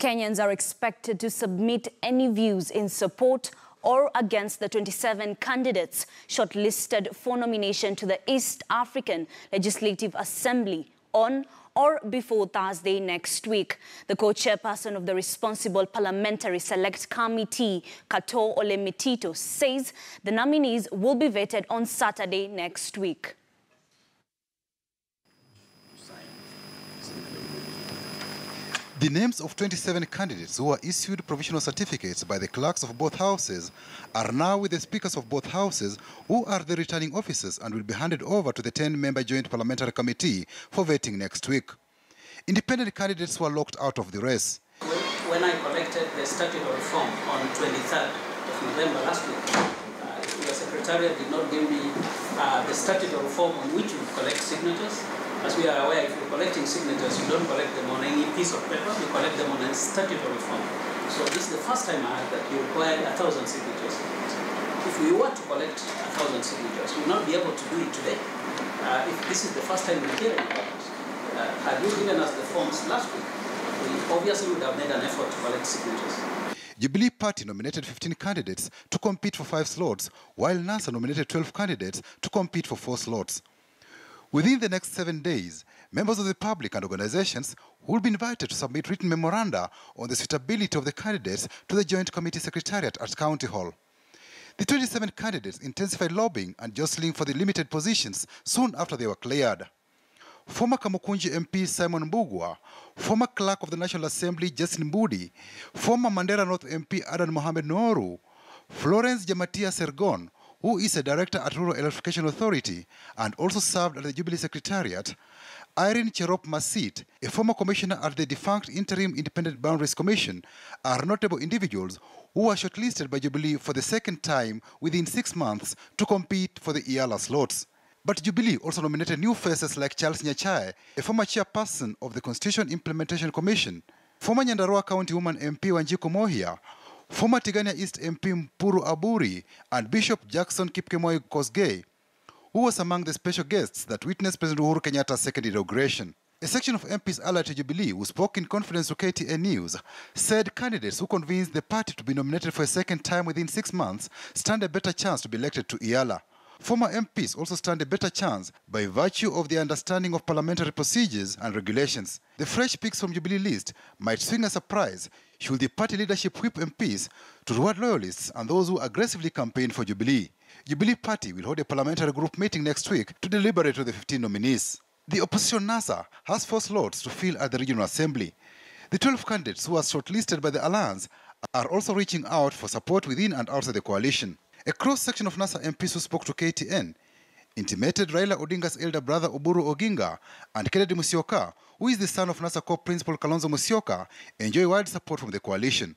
Kenyans are expected to submit any views in support or against the 27 candidates shortlisted for nomination to the East African Legislative Assembly on or before Thursday next week. The co-chairperson of the Responsible Parliamentary Select Committee, Kato Olemetito, says the nominees will be vetted on Saturday next week. The names of 27 candidates who were issued provisional certificates by the clerks of both houses are now with the speakers of both houses, who are the returning officers and will be handed over to the 10-member Joint Parliamentary Committee for vetting next week. Independent candidates were locked out of the race. When I collected the statutory form on 23rd of November last week, the Secretariat did not give me the statutory form on which you collect signatures. As we are aware, if you're collecting signatures, you don't collect them on any piece of paper, you collect them on a statutory form. So this is the first time I heard that you require 1,000 signatures. If we were to collect 1,000 signatures, we will not be able to do it today. If this is the first time we're hearing about it. Had you given us the forms last week, we obviously would have made an effort to collect signatures. Jubilee Party nominated 15 candidates to compete for 5 slots, while NASA nominated 12 candidates to compete for 4 slots. Within the next 7 days, members of the public and organizations will be invited to submit written memoranda on the suitability of the candidates to the Joint Committee Secretariat at County Hall. The 27 candidates intensified lobbying and jostling for the limited positions soon after they were cleared. Former Kamukunji MP Simon Mbugua, former Clerk of the National Assembly Justin Mbudi, former Mandera North MP Adan Mohamed Nooru, Florence Jamatia Sergon, who is a director at Rural Electrification Authority and also served at the Jubilee Secretariat, Irene Cherop Masit, a former commissioner at the defunct Interim Independent Boundaries Commission, are notable individuals who were shortlisted by Jubilee for the second time within 6 months to compete for the EALA slots. But Jubilee also nominated new faces like Charles Nyachae, a former chairperson of the Constitution Implementation Commission, former Nyandarua County Woman MP Wanjiku Mohia, former Tigania East MP Mpuru Aburi, and Bishop Jackson Kipkemoi Kosgei, who was among the special guests that witnessed President Uhuru Kenyatta's second inauguration. A section of MPs allied to Jubilee, who spoke in confidence to KTN News, said candidates who convinced the party to be nominated for a second time within 6 months stand a better chance to be elected to EALA. Former MPs also stand a better chance by virtue of their understanding of parliamentary procedures and regulations. The fresh picks from Jubilee list might swing a surprise should the party leadership whip MPs to reward loyalists and those who aggressively campaign for Jubilee. Jubilee Party will hold a parliamentary group meeting next week to deliberate on the 15 nominees. The opposition NASA has 4 slots to fill at the Regional Assembly. The 12 candidates who are shortlisted by the Alliance are also reaching out for support within and outside the coalition. A cross-section of NASA MPs who spoke to KTN intimated Raila Odinga's elder brother Oburu Oginga and Kennedy Musyoka, who is the son of NASA co-principal Kalonzo Musyoka, enjoy wide support from the coalition.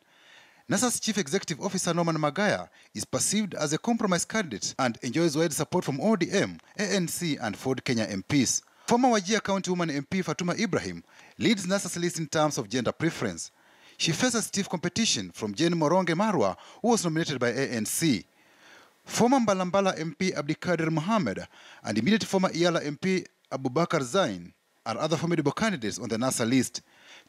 NASA's Chief Executive Officer Norman Magaya is perceived as a compromise candidate and enjoys wide support from ODM, ANC and Ford Kenya MPs. Former Wajir County Woman MP Fatuma Ibrahim leads NASA's list in terms of gender preference. She faces stiff competition from Jane Moronge Marwa, who was nominated by ANC. Former Mbalambala MP Abdikadir Mohammed and immediate former EALA MP Abubakar Zain are other formidable candidates on the NASA list.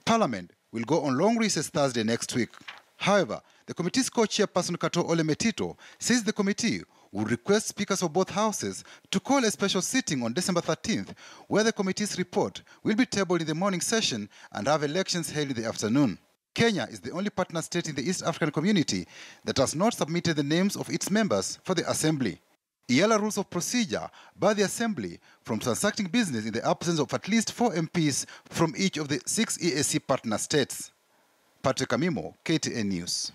Parliament will go on long recess Thursday next week. However, the committee's co-chairperson Kato Olemetito says the committee will request speakers of both houses to call a special sitting on December 13th, where the committee's report will be tabled in the morning session and have elections held in the afternoon. Kenya is the only partner state in the East African community that has not submitted the names of its members for the Assembly. EALA rules of procedure bar the Assembly from transacting business in the absence of at least 4 MPs from each of the 6 EAC partner states. Patrick Amimo, KTN News.